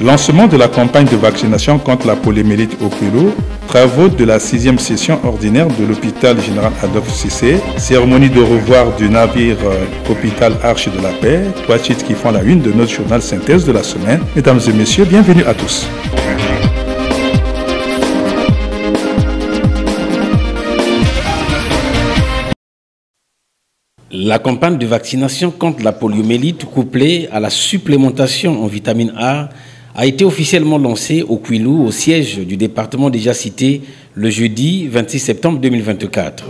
Lancement de la campagne de vaccination contre la poliomyélite au Kwilu, travaux de la 6e session ordinaire de l'hôpital général Adolphe Cissé, cérémonie de revoir du navire hôpital Arche de la Paix, trois titres qui font la une de notre journal synthèse de la semaine. Mesdames et messieurs, bienvenue à tous. La campagne de vaccination contre la poliomyélite couplée à la supplémentation en vitamine A a été officiellement lancée au Kwilu, au siège du département déjà cité, le jeudi 26 septembre 2024.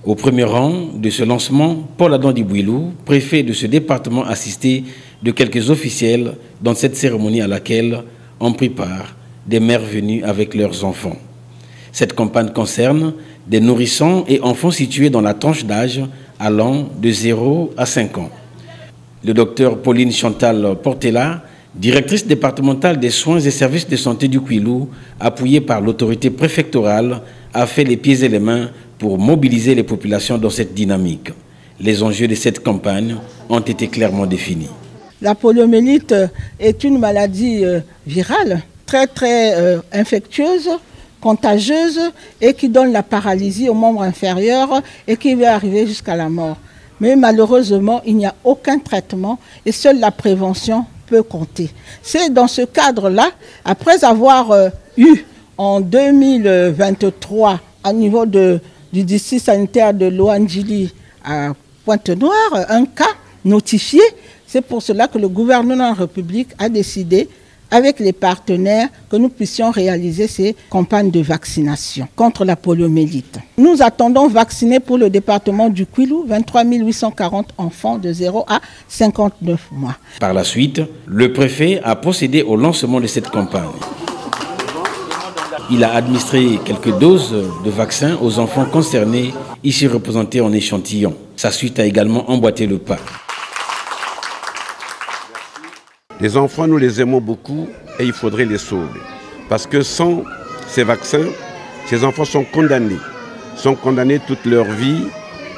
Au premier rang de ce lancement, Paul Adam Dibouilou, préfet de ce département, assisté de quelques officiels dans cette cérémonie à laquelle ont pris part des mères venues avec leurs enfants. Cette campagne concerne des nourrissons et enfants situés dans la tranche d'âge allant de 0 à 5 ans. Le docteur Pauline Chantal Portela, directrice départementale des soins et services de santé du Kwilu, appuyée par l'autorité préfectorale, a fait les pieds et les mains pour mobiliser les populations dans cette dynamique. Les enjeux de cette campagne ont été clairement définis. La poliomyélite est une maladie virale, très infectieuse, contagieuse et qui donne la paralysie aux membres inférieurs et qui va arriver jusqu'à la mort. Mais malheureusement, il n'y a aucun traitement et seule la prévention peut compter. C'est dans ce cadre-là, après avoir eu en 2023 au niveau du district sanitaire de Loandjili à Pointe-Noire, un cas notifié, c'est pour cela que le gouvernement de la République a décidé avec les partenaires que nous puissions réaliser ces campagnes de vaccination contre la poliomyélite. Nous attendons vacciner pour le département du Kwilu 23 840 enfants de 0 à 59 mois. Par la suite, le préfet a procédé au lancement de cette campagne. Il a administré quelques doses de vaccins aux enfants concernés, ici représentés en échantillon. Sa suite a également emboîté le pas. Les enfants, nous les aimons beaucoup et il faudrait les sauver. Parce que sans ces vaccins, ces enfants sont condamnés toute leur vie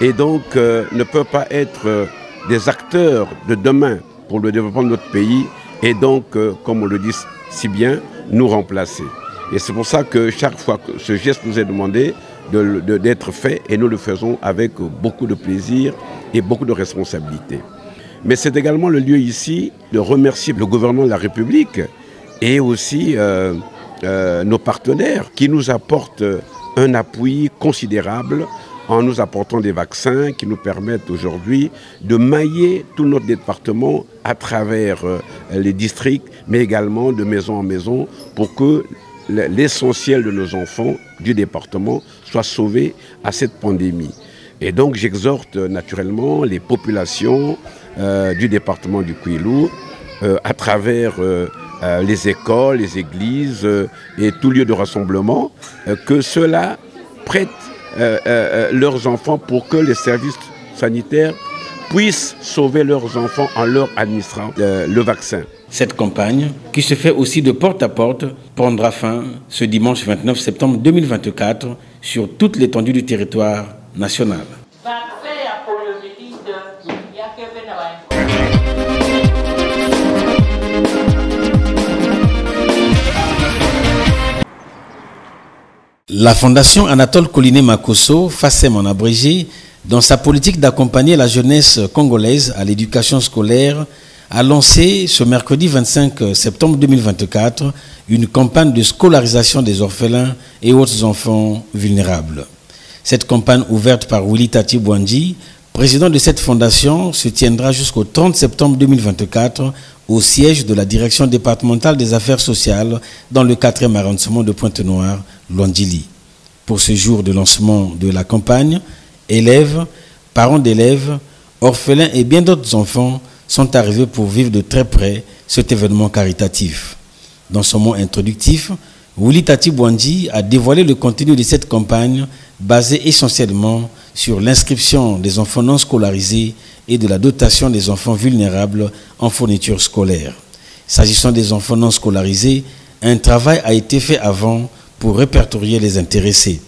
et donc ne peuvent pas être des acteurs de demain pour le développement de notre pays et donc, comme on le dit si bien, nous remplacer. Et c'est pour ça que chaque fois que ce geste nous est demandé d'être fait et nous le faisons avec beaucoup de plaisir et beaucoup de responsabilité. Mais c'est également le lieu ici de remercier le gouvernement de la République et aussi nos partenaires qui nous apportent un appui considérable en nous apportant des vaccins qui nous permettent aujourd'hui de mailler tout notre département à travers les districts, mais également de maison en maison pour que l'essentiel de nos enfants du département soit sauvé à cette pandémie. Et donc j'exhorte naturellement les populations du département du Kwilu à travers les écoles, les églises et tout lieu de rassemblement, que ceux-là prêtent leurs enfants pour que les services sanitaires puissent sauver leurs enfants en leur administrant le vaccin. Cette campagne, qui se fait aussi de porte à porte, prendra fin ce dimanche 29 septembre 2024 sur toute l'étendue du territoire national. La Fondation Anatole Coliné Makosso, FACEM en abrégé, dans sa politique d'accompagner la jeunesse congolaise à l'éducation scolaire, a lancé ce mercredi 25 septembre 2024 une campagne de scolarisation des orphelins et autres enfants vulnérables. Cette campagne ouverte par Willy Tati Bouandji, président de cette fondation, se tiendra jusqu'au 30 septembre 2024 au siège de la direction départementale des affaires sociales dans le 4e arrondissement de Pointe-Noire, Loandjili. Pour ce jour de lancement de la campagne, élèves, parents d'élèves, orphelins et bien d'autres enfants sont arrivés pour vivre de très près cet événement caritatif. Dans son mot introductif, Willy Tati Bouandji a dévoilé le contenu de cette campagne basée essentiellement sur l'inscription des enfants non scolarisés et de la dotation des enfants vulnérables en fourniture scolaire. S'agissant des enfants non scolarisés, un travail a été fait avant pour répertorier les intéressés.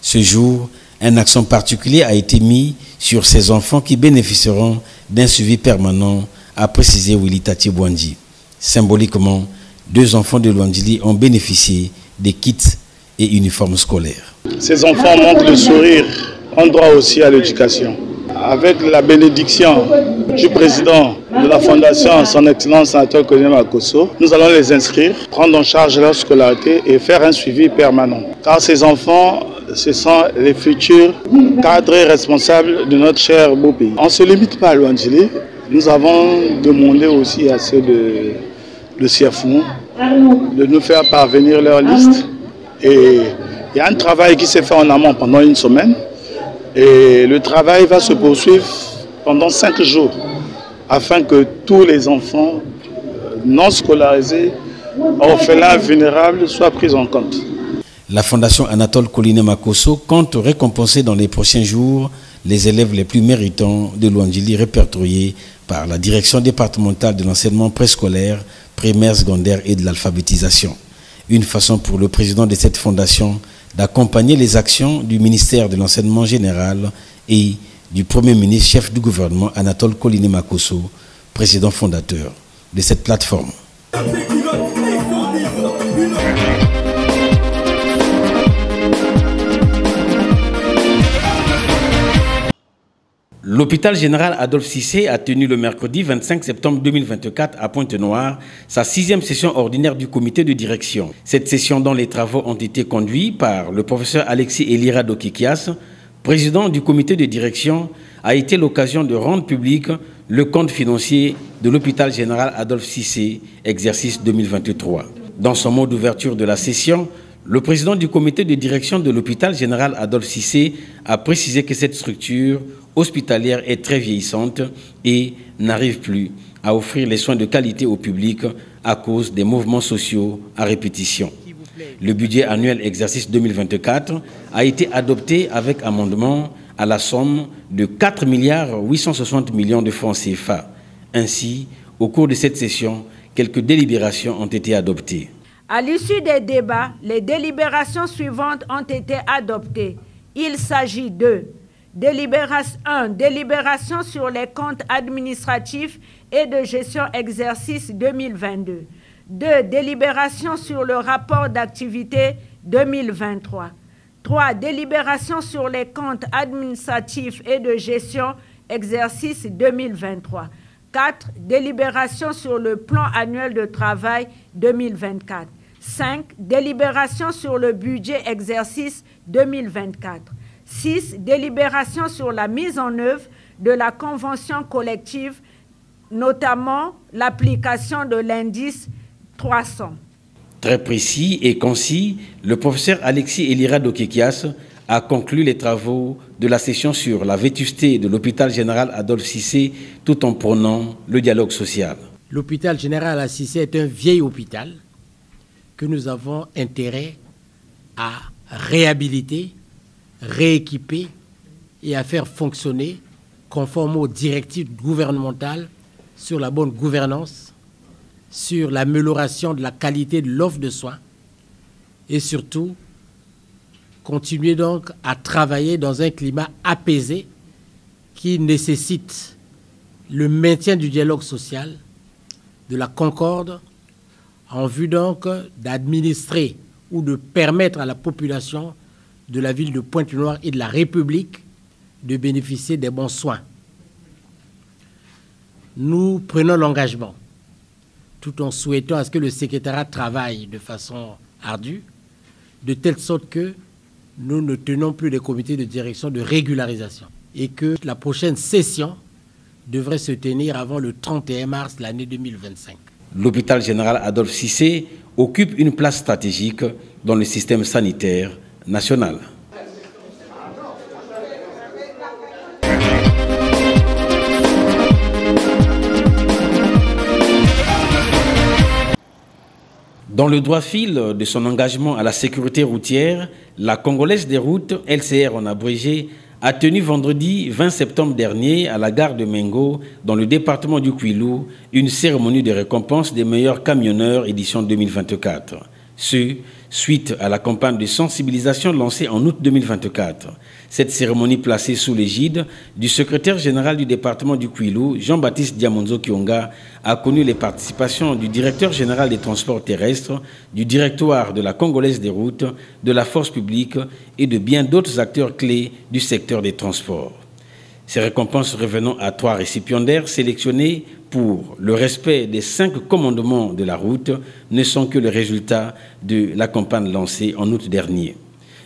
Ce jour, un accent particulier a été mis sur ces enfants qui bénéficieront d'un suivi permanent, a précisé Willy Tati Bouandi. Symboliquement, 2 enfants de Luandjili ont bénéficié des kits et uniformes scolaires. Ces enfants montrent le sourire, ont droit aussi à l'éducation. Avec la bénédiction du président de la Fondation, son Excellence Anatole Koliné Makosso, nous allons les inscrire, prendre en charge leur scolarité et faire un suivi permanent. Car ces enfants, ce sont les futurs cadres et responsables de notre cher beau pays. On ne se limite pas à Luandjili. Nous avons demandé aussi à ceux de Siafou de nous faire parvenir leur liste. Et il y a un travail qui s'est fait en amont pendant une semaine. Et le travail va se poursuivre pendant 5 jours afin que tous les enfants non scolarisés, orphelins, vulnérables soient pris en compte. La Fondation Anatole Koliné Makosso compte récompenser dans les prochains jours les élèves les plus méritants de Luandjili répertoriés par la direction départementale de l'enseignement préscolaire, primaire, secondaire et de l'alphabétisation. Une façon pour le président de cette fondation d'accompagner les actions du ministère de l'Enseignement général et du Premier ministre chef du gouvernement Anatole Koliné Makosso, président fondateur de cette plateforme. L'hôpital général Adolphe Cissé a tenu le mercredi 25 septembre 2024 à Pointe-Noire sa 6e session ordinaire du comité de direction. Cette session dont les travaux ont été conduits par le professeur Alexis Elira Dokikias, président du comité de direction, a été l'occasion de rendre public le compte financier de l'hôpital général Adolphe Cissé, exercice 2023. Dans son mot d'ouverture de la session, le président du comité de direction de l'hôpital général Adolphe Cissé a précisé que cette structure hospitalière est très vieillissante et n'arrive plus à offrir les soins de qualité au public à cause des mouvements sociaux à répétition. Le budget annuel exercice 2024 a été adopté avec amendement à la somme de 4 860 millions de francs CFA. Ainsi, au cours de cette session, quelques délibérations ont été adoptées. À l'issue des débats, les délibérations suivantes ont été adoptées. Il s'agit de délibération 1. Délibération sur les comptes administratifs et de gestion exercice 2022. 2. Délibération sur le rapport d'activité 2023. 3. Délibération sur les comptes administratifs et de gestion exercice 2023. 4. Délibération sur le plan annuel de travail 2024. 5. Délibération sur le budget exercice 2024. 6. Délibération sur la mise en œuvre de la convention collective, notamment l'application de l'indice 300. Très précis et concis, le professeur Alexis Elira Dokikias a conclu les travaux de la session sur la vétusté de l'hôpital général Adolphe Cissé tout en prônant le dialogue social. L'hôpital général à Cissé est un vieil hôpital que nous avons intérêt à réhabiliter, rééquiper et à faire fonctionner conforme aux directives gouvernementales sur la bonne gouvernance, sur l'amélioration de la qualité de l'offre de soins et surtout continuer donc à travailler dans un climat apaisé qui nécessite le maintien du dialogue social, de la concorde, en vue donc d'administrer ou de permettre à la population de la ville de Pointe-Noire et de la République de bénéficier des bons soins. Nous prenons l'engagement, tout en souhaitant à ce que le secrétariat travaille de façon ardue, de telle sorte que nous ne tenons plus des comités de direction de régularisation et que la prochaine session devrait se tenir avant le 31 mars de l'année 2025. L'hôpital général Adolphe Cissé occupe une place stratégique dans le système sanitaire national. Dans le droit fil de son engagement à la sécurité routière, la Congolaise des routes, LCR en abrégé, a tenu vendredi 20 septembre dernier à la gare de Mengo, dans le département du Kwilu, une cérémonie de récompense des meilleurs camionneurs édition 2024. Ce suite à la campagne de sensibilisation lancée en août 2024. Cette cérémonie placée sous l'égide du secrétaire général du département du Kwilu, Jean-Baptiste Diamonzo Kionga, a connu les participations du directeur général des transports terrestres, du directoire de la Congolaise des routes, de la force publique et de bien d'autres acteurs clés du secteur des transports. Ces récompenses revenant à 3 récipiendaires sélectionnés pour le respect des 5 commandements de la route ne sont que le résultat de la campagne lancée en août dernier.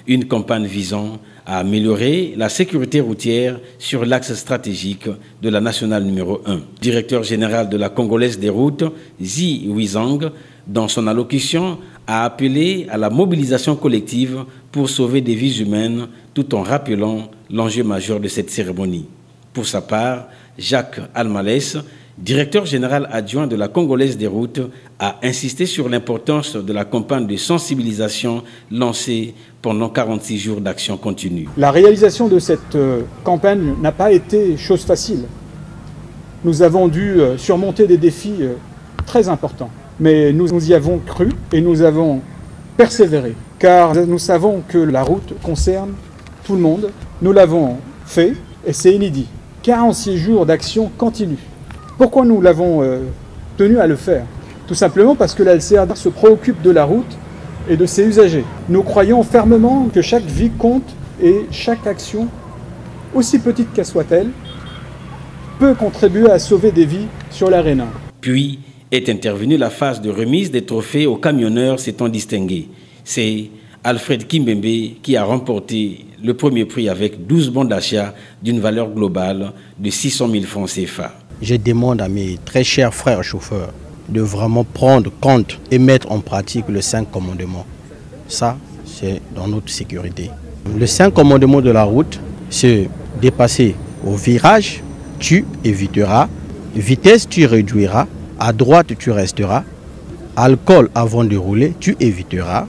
Une campagne visant à améliorer la sécurité routière sur l'axe stratégique de la nationale numéro 1. Le directeur général de la Congolaise des routes, Zi Wizang, dans son allocution, a appelé à la mobilisation collective pour sauver des vies humaines tout en rappelant l'enjeu majeur de cette cérémonie. Pour sa part, Jacques Almalès, directeur général adjoint de la Congolaise des routes, a insisté sur l'importance de la campagne de sensibilisation lancée pendant 46 jours d'action continue. La réalisation de cette campagne n'a pas été chose facile. Nous avons dû surmonter des défis très importants. Mais nous y avons cru et nous avons persévéré. Car nous savons que la route concerne tout le monde. Nous l'avons fait et c'est inédit. 46 jours d'action continue. Pourquoi nous l'avons tenu à le faire? Tout simplement parce que la LCR se préoccupe de la route et de ses usagers. Nous croyons fermement que chaque vie compte et chaque action, aussi petite qu'elle soit-elle, peut contribuer à sauver des vies sur l'aréna. Puis est intervenue la phase de remise des trophées aux camionneurs s'étant distingués. C'est Alfred Kimbembe qui a remporté le premier prix avec 12 bons d'achat d'une valeur globale de 600 000 francs CFA. Je demande à mes très chers frères chauffeurs de vraiment prendre compte et mettre en pratique le 5 commandements. Ça, c'est dans notre sécurité. Le 5 commandements de la route, c'est dépasser au virage, tu éviteras, vitesse, tu réduiras, à droite, tu resteras, alcool avant de rouler, tu éviteras,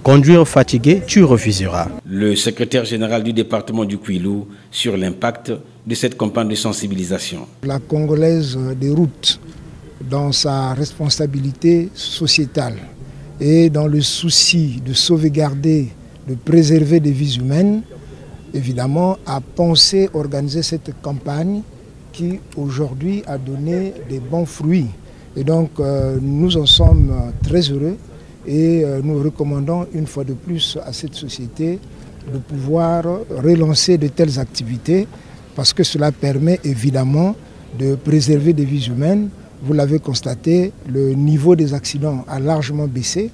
conduire fatigué, tu refuseras. Le secrétaire général du département du Kwilu sur l'impact de cette campagne de sensibilisation. La Congolaise des routes, dans sa responsabilité sociétale et dans le souci de sauvegarder, de préserver des vies humaines, évidemment, a pensé organiser cette campagne qui aujourd'hui a donné des bons fruits. Et donc nous en sommes très heureux et nous recommandons une fois de plus à cette société de pouvoir relancer de telles activités parce que cela permet évidemment de préserver des vies humaines. Vous l'avez constaté, le niveau des accidents a largement baissé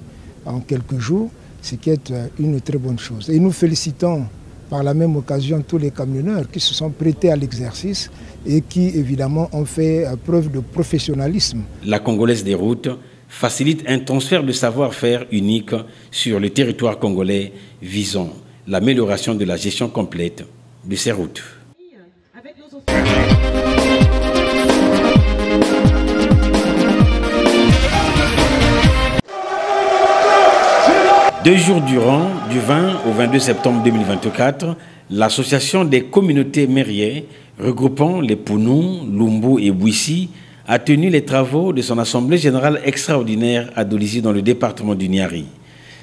en quelques jours, ce qui est une très bonne chose. Et nous félicitons par la même occasion tous les camionneurs qui se sont prêtés à l'exercice et qui évidemment ont fait preuve de professionnalisme. La Congolaise des routes facilite un transfert de savoir-faire unique sur le territoire congolais visant l'amélioration de la gestion complète de ces routes. 2 jours durant, du 20 au 22 septembre 2024, l'association des communautés mérières regroupant les Pounou, Lumbu et Bouissi a tenu les travaux de son assemblée générale extraordinaire à Dolisie dans le département du Niari.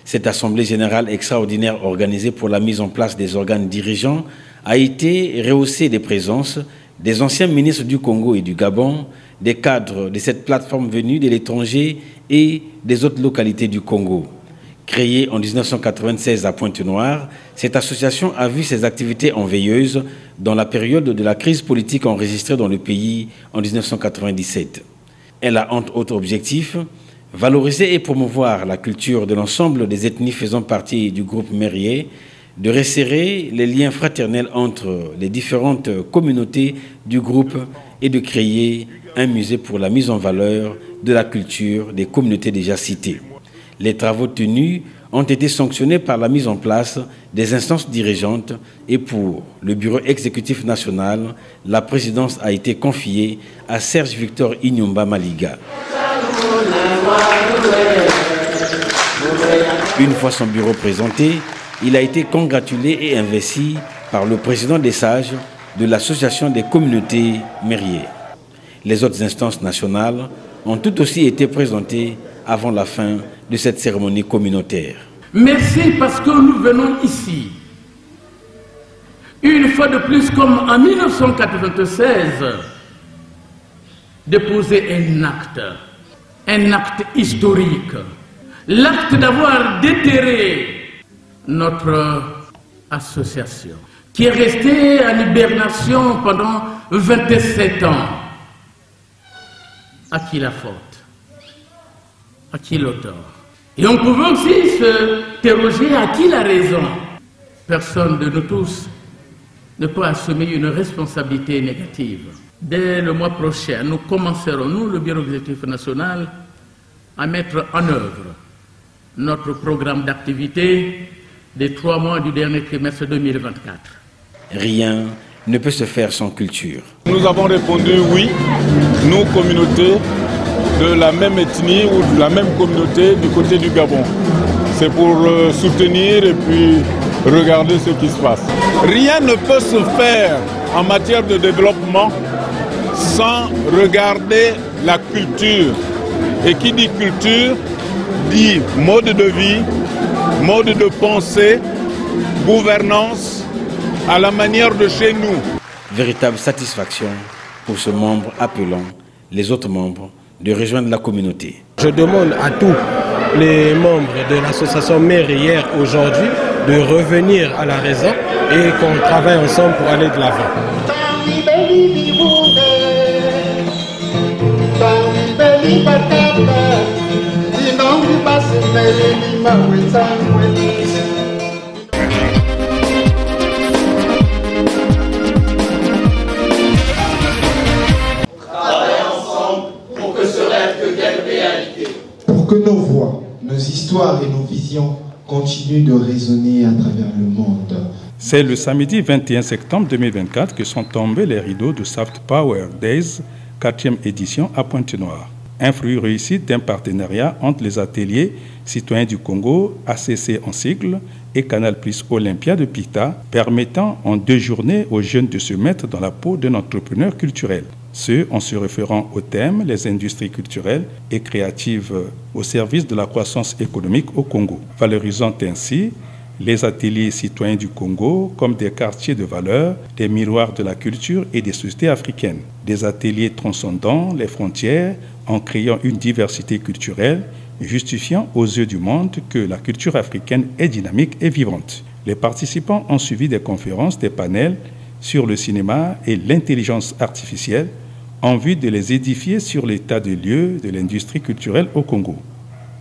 Cette assemblée générale extraordinaire organisée pour la mise en place des organes dirigeants a été rehaussée des présences des anciens ministres du Congo et du Gabon, des cadres de cette plateforme venus de l'étranger et des autres localités du Congo. Créée en 1996 à Pointe-Noire, cette association a vu ses activités en veilleuse dans la période de la crise politique enregistrée dans le pays en 1997. Elle a entre autres objectifs valoriser et promouvoir la culture de l'ensemble des ethnies faisant partie du groupe mérier, de resserrer les liens fraternels entre les différentes communautés du groupe et de créer un musée pour la mise en valeur de la culture des communautés déjà citées. Les travaux tenus ont été sanctionnés par la mise en place des instances dirigeantes et pour le bureau exécutif national, la présidence a été confiée à Serge Victor Inyumba Maliga. Une fois son bureau présenté, il a été congratulé et investi par le président des sages de l'association des communautés mériers. Les autres instances nationales ont tout aussi été présentées avant la fin de cette cérémonie communautaire. Merci parce que nous venons ici, une fois de plus comme en 1996, déposer un acte historique, l'acte d'avoir déterré notre association, qui est restée en hibernation pendant 27 ans. À qui la faute? À qui le tort? Et on pouvait aussi se interroger à qui la raison? Personne de nous tous ne peut assumer une responsabilité négative. Dès le mois prochain, nous commencerons, nous, le Bureau exécutif national, à mettre en œuvre notre programme d'activité des 3 mois du dernier trimestre 2024. Rien ne peut se faire sans culture. Nous avons répondu oui, nous, communauté de la même ethnie ou de la même communauté du côté du Gabon. C'est pour soutenir et puis regarder ce qui se passe. Rien ne peut se faire en matière de développement sans regarder la culture. Et qui dit culture, dit mode de vie, mode de pensée, gouvernance, à la manière de chez nous. Véritable satisfaction pour ce membre appelant les autres membres de rejoindre la communauté. Je demande à tous les membres de l'association Mère hier aujourd'hui de revenir à la raison et qu'on travaille ensemble pour aller de l'avant. Pour que nos voix, nos histoires et nos visions continuent de résonner à travers le monde. C'est le samedi 21 septembre 2024 que sont tombés les rideaux de Soft Power Days, 4e édition à Pointe-Noire. Un fruit réussi d'un partenariat entre les ateliers citoyens du Congo, ACC en sigle, et Canal Plus Olympia de Pita, permettant en 2 journées aux jeunes de se mettre dans la peau d'un entrepreneur culturel. Ce, en se référant au thème « Les industries culturelles et créatives au service de la croissance économique au Congo », valorisant ainsi les ateliers citoyens du Congo comme des quartiers de valeur, des miroirs de la culture et des sociétés africaines. Des ateliers transcendant les frontières en créant une diversité culturelle, justifiant aux yeux du monde que la culture africaine est dynamique et vivante. Les participants ont suivi des conférences, des panels sur le cinéma et l'intelligence artificielle en vue de les édifier sur l'état de lieu de l'industrie culturelle au Congo.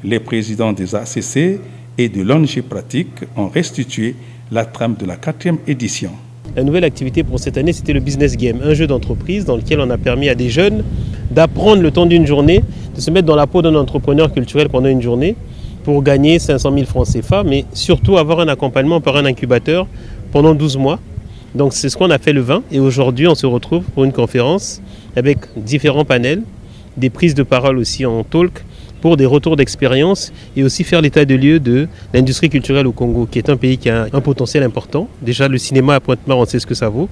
Les présidents des ACC et de l'ONG Pratique ont restitué la trame de la 4e édition. La nouvelle activité pour cette année, c'était le Business Game, un jeu d'entreprise dans lequel on a permis à des jeunes d'apprendre le temps d'une journée, de se mettre dans la peau d'un entrepreneur culturel pendant une journée pour gagner 500 000 francs CFA, mais surtout avoir un accompagnement par un incubateur pendant 12 mois. Donc c'est ce qu'on a fait le 20 et aujourd'hui on se retrouve pour une conférence avec différents panels, des prises de parole aussi en talk pour des retours d'expérience et aussi faire l'état de lieu de l'industrie culturelle au Congo, qui est un pays qui a un potentiel important. Déjà le cinéma à Pointe-Noire, on sait ce que ça vaut,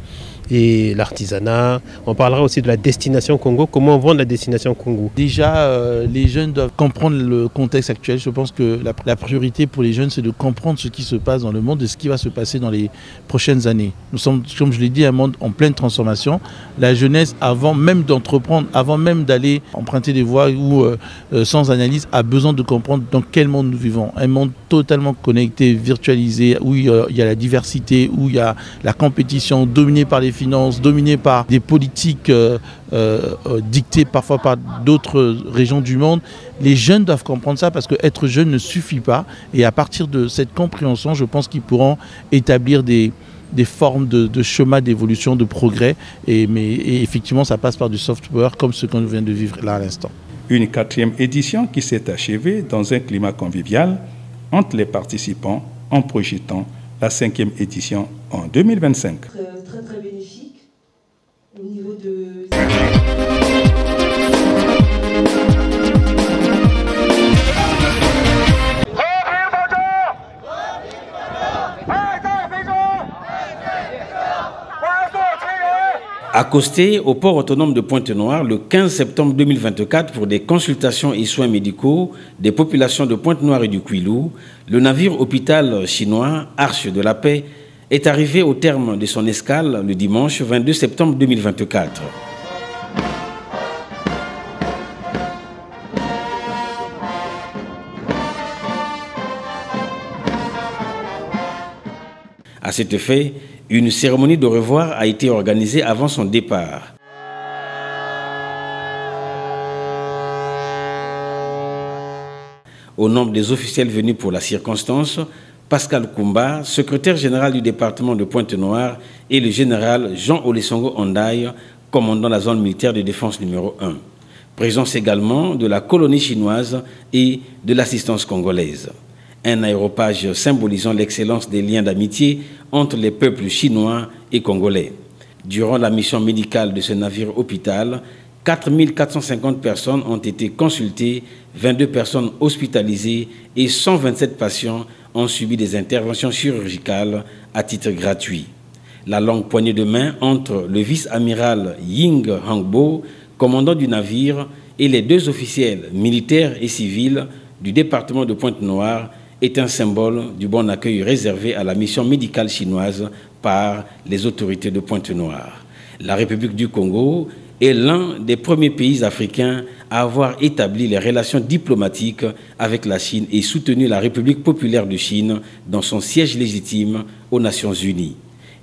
et l'artisanat. On parlera aussi de la destination Congo, comment vendre la destination Congo. Déjà, les jeunes doivent comprendre le contexte actuel. Je pense que la priorité pour les jeunes, c'est de comprendre ce qui se passe dans le monde et ce qui va se passer dans les prochaines années. Nous sommes, comme je l'ai dit, un monde en pleine transformation. La jeunesse, avant même d'entreprendre, avant même d'aller emprunter des voies ou sans analyse, a besoin de comprendre dans quel monde nous vivons. Un monde totalement connecté, virtualisé, où il y a la diversité, où il y a la compétition dominée par les finances, dominée par des politiques dictées parfois par d'autres régions du monde. Les jeunes doivent comprendre ça parce qu'être jeune ne suffit pas. Et à partir de cette compréhension, je pense qu'ils pourront établir des formes de chemin d'évolution, de progrès. Et effectivement, ça passe par du soft power comme ce qu'on vient de vivre là à l'instant. Une 4e édition qui s'est achevée dans un climat convivial entre les participants en projetant la 5e édition en 2025. Très bénéfique au niveau de... Accosté au port autonome de Pointe-Noire le 15 septembre 2024 pour des consultations et soins médicaux des populations de Pointe-Noire et du Kouilou, le navire hôpital chinois Arche de la Paix est arrivé au terme de son escale le dimanche 22 septembre 2024. À cet effet, une cérémonie de revoir a été organisée avant son départ. Au nombre des officiels venus pour la circonstance, Pascal Koumba, secrétaire général du département de Pointe-Noire, et le général Jean Olesongo Ondaye, commandant la zone militaire de défense numéro 1. Présence également de la colonie chinoise et de l'assistance congolaise. Un aéropage symbolisant l'excellence des liens d'amitié entre les peuples chinois et congolais. Durant la mission médicale de ce navire hôpital, 4450 personnes ont été consultées, 22 personnes hospitalisées et 127 patients ont subi des interventions chirurgicales à titre gratuit. La longue poignée de main entre le vice-amiral Ying Hangbo, commandant du navire, et les deux officiels militaires et civils du département de Pointe-Noire est un symbole du bon accueil réservé à la mission médicale chinoise par les autorités de Pointe-Noire. La République du Congo est l'un des premiers pays africains à avoir établi les relations diplomatiques avec la Chine et soutenu la République populaire de Chine dans son siège légitime aux Nations Unies.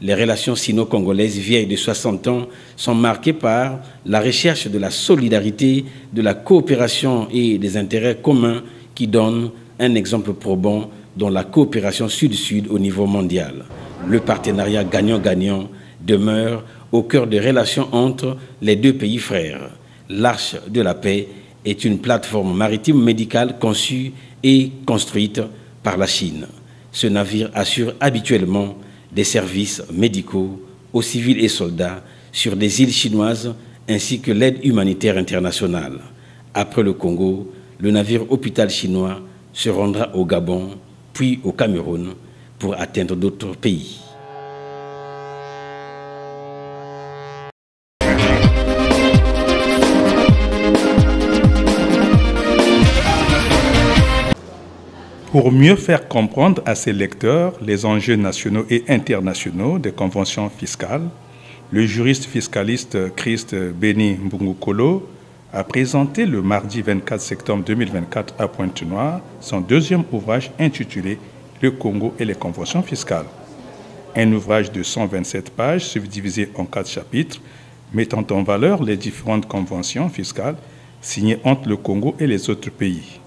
Les relations sino-congolaises vieilles de 60 ans sont marquées par la recherche de la solidarité, de la coopération et des intérêts communs qui donnent un exemple probant dans la coopération sud-sud au niveau mondial. Le partenariat gagnant-gagnant demeure au cœur des relations entre les deux pays frères. L'Arche de la Paix est une plateforme maritime médicale conçue et construite par la Chine. Ce navire assure habituellement des services médicaux aux civils et soldats sur des îles chinoises ainsi que l'aide humanitaire internationale. Après le Congo, le navire hôpital chinois se rendra au Gabon, puis au Cameroun, pour atteindre d'autres pays. Pour mieux faire comprendre à ses lecteurs les enjeux nationaux et internationaux des conventions fiscales, le juriste fiscaliste Christ Béni Mbungukolo a présenté le mardi 24 septembre 2024 à Pointe-Noire son deuxième ouvrage intitulé « Le Congo et les conventions fiscales ». Un ouvrage de 127 pages subdivisé en 4 chapitres mettant en valeur les différentes conventions fiscales signées entre le Congo et les autres pays.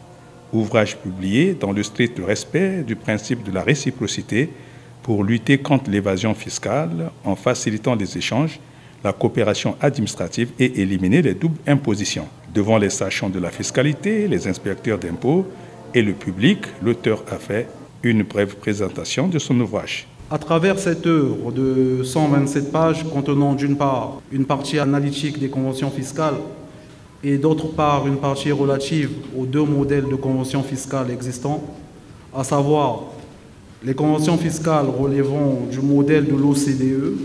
Ouvrage publié dans le strict respect du principe de la réciprocité pour lutter contre l'évasion fiscale en facilitant les échanges, la coopération administrative et éliminer les doubles impositions. Devant les sachants de la fiscalité, les inspecteurs d'impôts et le public, l'auteur a fait une brève présentation de son ouvrage. À travers cette œuvre de 127 pages contenant d'une part une partie analytique des conventions fiscales et d'autre part une partie relative aux deux modèles de conventions fiscales existants, à savoir les conventions fiscales relevant du modèle de l'OCDE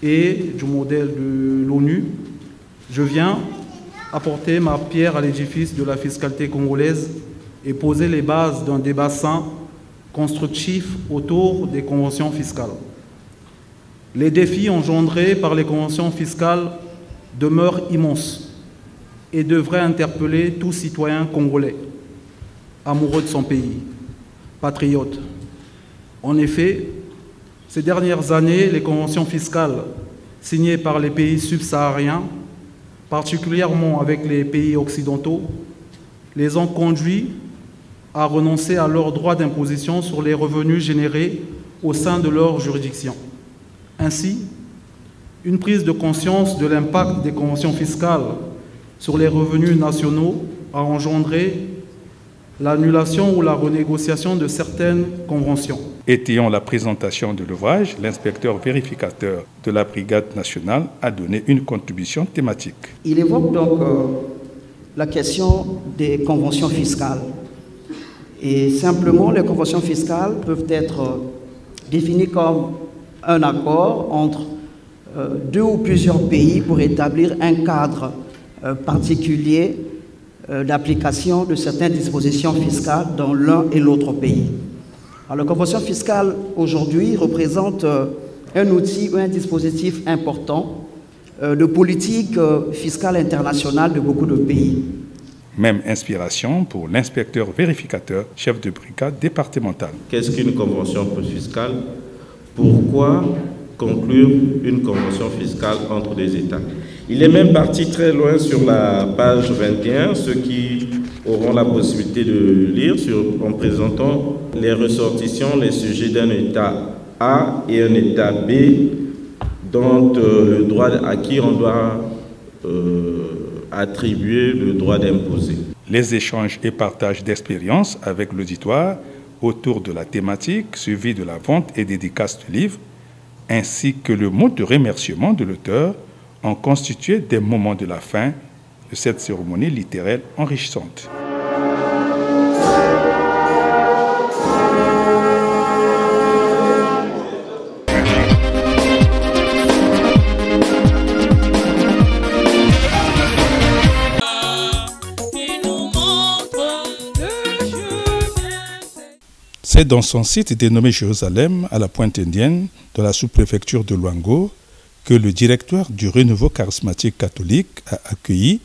et du modèle de l'ONU, je viens apporter ma pierre à l'édifice de la fiscalité congolaise et poser les bases d'un débat sain, constructif autour des conventions fiscales. Les défis engendrés par les conventions fiscales demeurent immenses et devraient interpeller tout citoyen congolais, amoureux de son pays, patriote. En effet, ces dernières années, les conventions fiscales signées par les pays subsahariens, particulièrement avec les pays occidentaux, les ont conduits à renoncer à leurs droits d'imposition sur les revenus générés au sein de leur juridiction. Ainsi, une prise de conscience de l'impact des conventions fiscales sur les revenus nationaux a engendré l'annulation ou la renégociation de certaines conventions. Étayant la présentation de l'ouvrage, l'inspecteur vérificateur de la Brigade nationale a donné une contribution thématique. Il évoque donc la question des conventions fiscales. Et simplement, les conventions fiscales peuvent être définies comme un accord entre 2 ou plusieurs pays pour établir un cadre particulier d'application de certaines dispositions fiscales dans l'un et l'autre pays. Alors, la convention fiscale aujourd'hui représente un outil ou un dispositif important de politique fiscale internationale de beaucoup de pays. Même inspiration pour l'inspecteur vérificateur, chef de brigade départemental. Qu'est-ce qu'une convention fiscale? Pourquoi conclure une convention fiscale entre des États? Il est même parti très loin sur la page 21, ceux qui auront la possibilité de lire en présentant les ressortissants, les sujets d'un État A et un État B, dont le droit à qui on doit attribuer le droit d'imposer. Les échanges et partages d'expériences avec l'auditoire autour de la thématique suivie de la vente et dédicace du livre, ainsi que le mot de remerciement de l'auteur ont constitué des moments de la fin de cette cérémonie littéraire enrichissante. C'est dans son site dénommé Jérusalem, à la Pointe Indienne, dans la sous-préfecture de Luango, que le directoire du Renouveau charismatique catholique a accueilli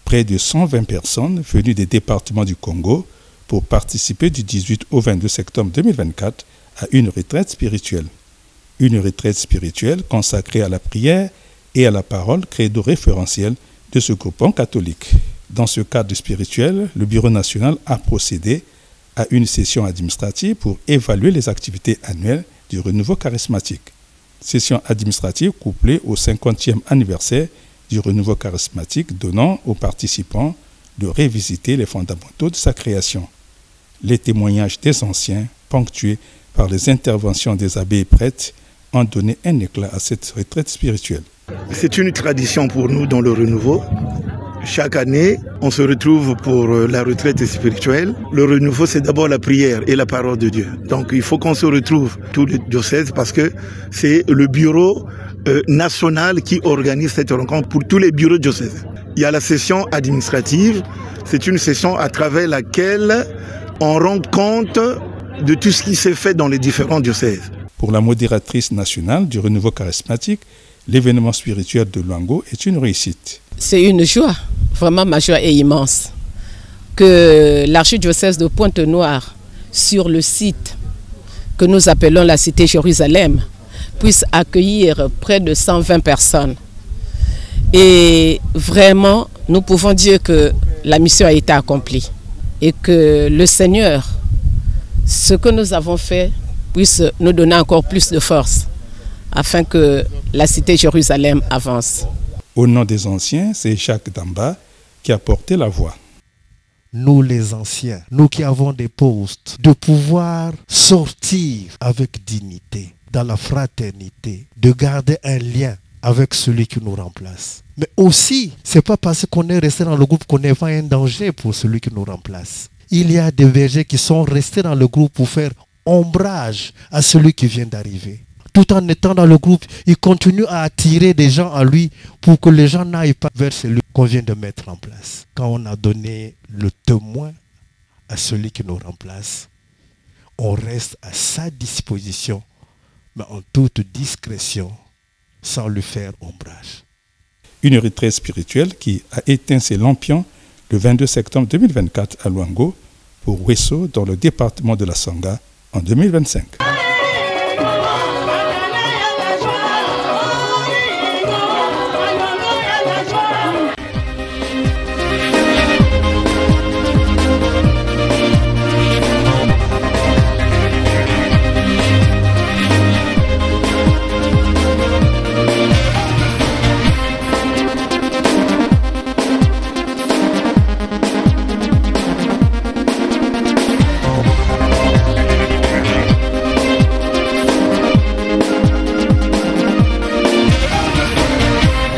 près de 120 personnes venues des départements du Congo pour participer du 18 au 22 septembre 2024 à une retraite spirituelle. Une retraite spirituelle consacrée à la prière et à la parole credo référentiel de ce groupement catholique. Dans ce cadre spirituel, le Bureau national a procédé à une session administrative pour évaluer les activités annuelles du Renouveau charismatique. Session administrative couplée au 50e anniversaire du Renouveau charismatique, donnant aux participants de révisiter les fondamentaux de sa création. Les témoignages des anciens, ponctués par les interventions des abbés et prêtres, ont donné un éclat à cette retraite spirituelle. C'est une tradition pour nous dans le Renouveau. Chaque année, on se retrouve pour la retraite spirituelle. Le renouveau, c'est d'abord la prière et la parole de Dieu. Donc, il faut qu'on se retrouve tous les diocèses parce que c'est le bureau national qui organise cette rencontre pour tous les bureaux diocèses. Il y a la session administrative. C'est une session à travers laquelle on rend compte de tout ce qui s'est fait dans les différents diocèses. Pour la modératrice nationale du Renouveau charismatique, l'événement spirituel de Luango est une réussite. C'est une joie, vraiment ma joie est immense, que l'archidiocèse de Pointe-Noire, sur le site que nous appelons la cité Jérusalem, puisse accueillir près de 120 personnes. Et vraiment, nous pouvons dire que la mission a été accomplie et que le Seigneur, ce que nous avons fait, puisse nous donner encore plus de force afin que la cité Jérusalem avance. Au nom des anciens, c'est Jacques Damba qui a porté la voix. Nous les anciens, nous qui avons des postes, de pouvoir sortir avec dignité, dans la fraternité, de garder un lien avec celui qui nous remplace. Mais aussi, ce n'est pas parce qu'on est resté dans le groupe qu'on n'est pas un danger pour celui qui nous remplace. Il y a des bergers qui sont restés dans le groupe pour faire ombrage à celui qui vient d'arriver. Tout en étant dans le groupe, il continue à attirer des gens à lui pour que les gens n'aillent pas vers celui qu'on vient de mettre en place. Quand on a donné le témoin à celui qui nous remplace, on reste à sa disposition, mais en toute discrétion, sans lui faire ombrage. Une retraite spirituelle qui a éteint ses lampions le 22 septembre 2024 à Luango pour Wesso dans le département de la Sangha en 2025.